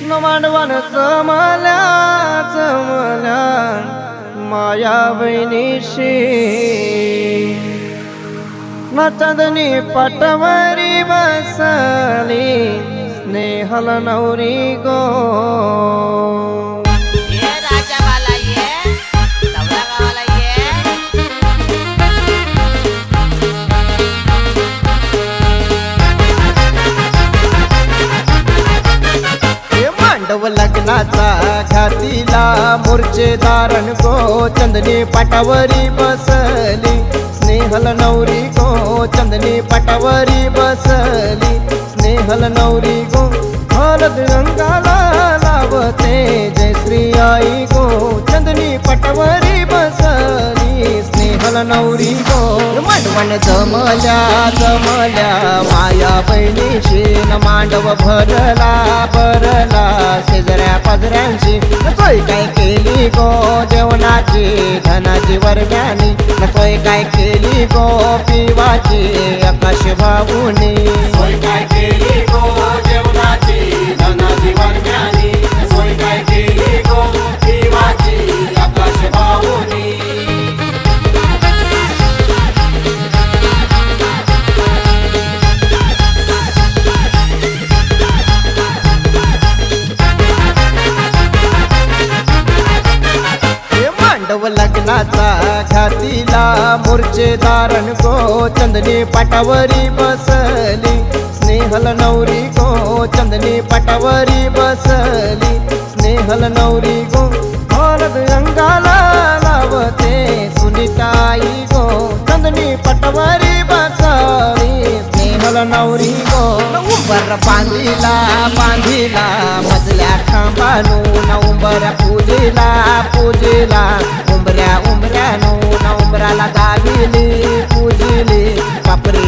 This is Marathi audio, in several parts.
नवानवान चमल्या चमल्या माया बहिणीशी ना चांदणी पाटावरी बसली स्नेहल नवरी गो ये राजा वाला ये नवरा वाला ये मांडव लग्नाचा घातीला मोर्चे धारण गो चंदनी पाटावरी बसली स्नेहल नवरी गो चंदनी पाटावरी बसली स्नेहल नवरी गो हळद रंगाला लावते जय श्री आई गो चंदनी पाटावरी बसली स्नेहल नवरी गो मांडवण जमल्या जमल्या माया बहिणीशी न मांडव भरला भरला शेजऱ्या पाजऱ्यांची सोय काय केली गो जेवणाची धनाची वरव्यानी सोय काय केली गो पिवाची आकाश भाऊनी सोय काय केली गो जेवणाची धनाची वरम्यानी सोय काय केली गो पिवाची आकाश भाऊनी मांडव लग्नाचा घातीला मोर्चे धारण गो चंदनी पाटावरी बसली स्नेहल नवरी गो चंदनी पाटावरी बसली स्नेहल नवरी गो हळद रंगाला लावते सुनीताई गो चंदनी पाटावरी बसली स्नेहल नवरी गो उंबर बांधिला बांधिला मजल्या खांबानू ना उंबर पूजिला पूजिला उंबऱ्या उंबऱ्यानू ना उंबराला दाविली पूजिली बापरे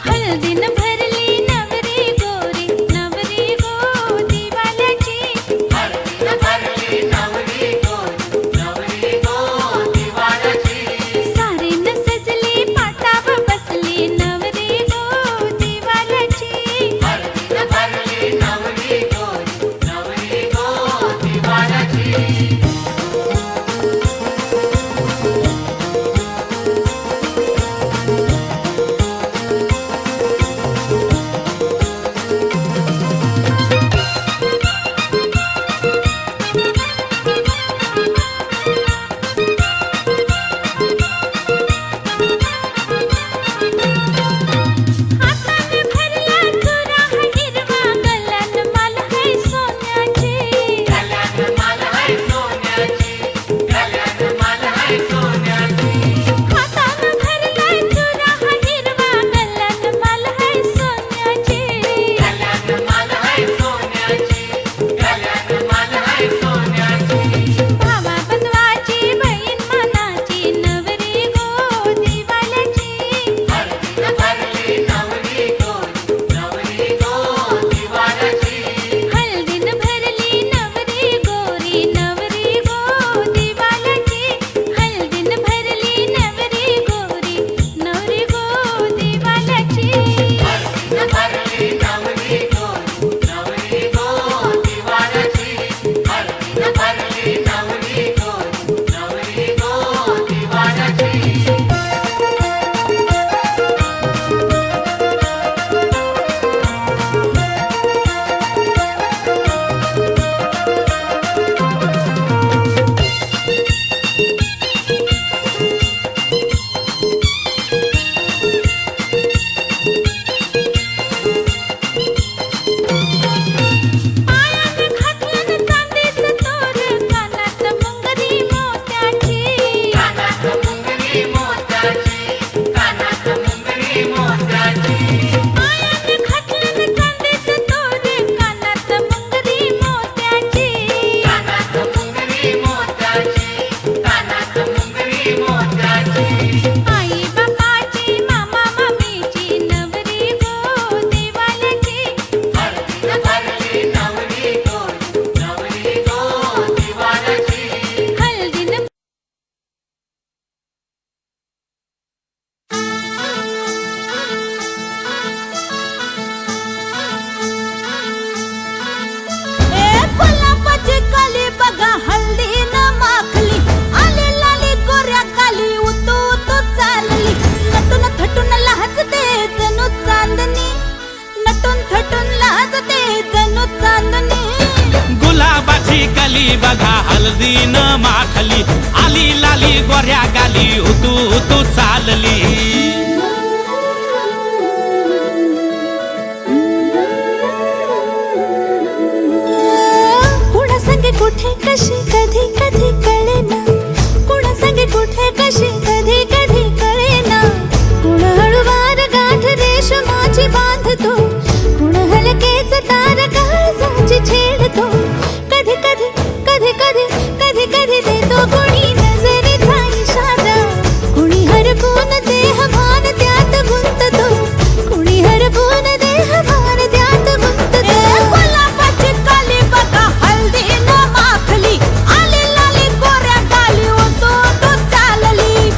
हळदीन भरली नवरी गो दिवाल्याची हळदीनं भरली आली बघा हळदीन माखली, आली लाली गोऱ्या गाली, उतू उतू चालली. कुणा संगे कुठे कशी कधी कधी कळेना, कुणा संगे कुठे कशी कधी कधी कळेना. कुण हळूवार गाठ रेशमाची बांधतो, कुण हलकेच तार काळजाची छेडतो. कधी कधी कधी कधी कधी कधी देतो कुणी नजरेचा इशारा, कुणी हरपून देह भान त्यात गुंततो, कुणी हरपून देह भान त्यात गुंततो. गुलाबाची काली बघा हळदीनं माखली, आली लाली गोऱ्या गाली, उतू उतू चालली.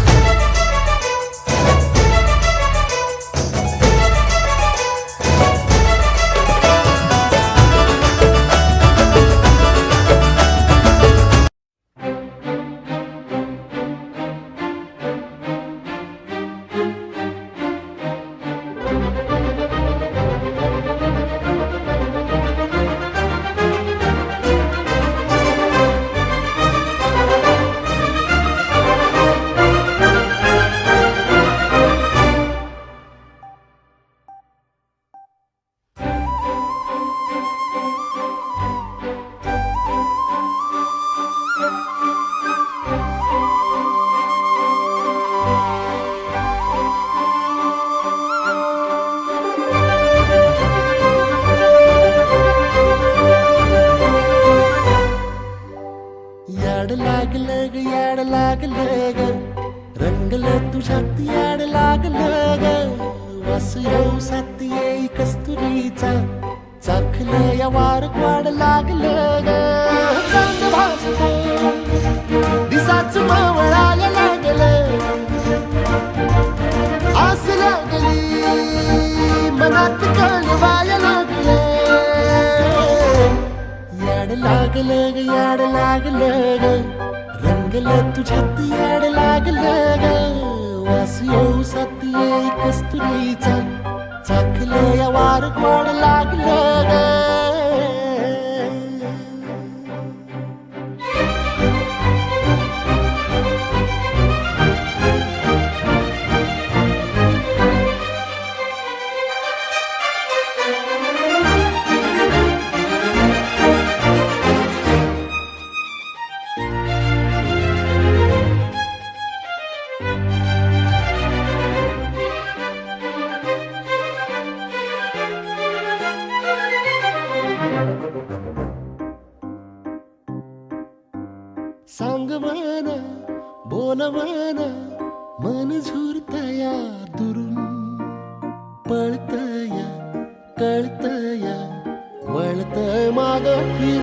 याड लागलं ग याड लागलं ग, रंगलं तुझ्यात याड लागलं ग. वास येऊ साथ येई कस्तुरीचा, चाखलं या वार वाड लागलं ग. चांग भासतं दिसाच मावळायला लागलं, आस लागली मनात कळवायला लागलं. याड लागलं ग याड लागलं ग, रंगलं तुझ्यात याड लागलं ग. वास येऊ साथ येई कस्तुरीचा, चाखलं या वार गोड लागलं ग. सांगवान बोलवान मन झुरतया दुरून, पळतया कळतया वळत माग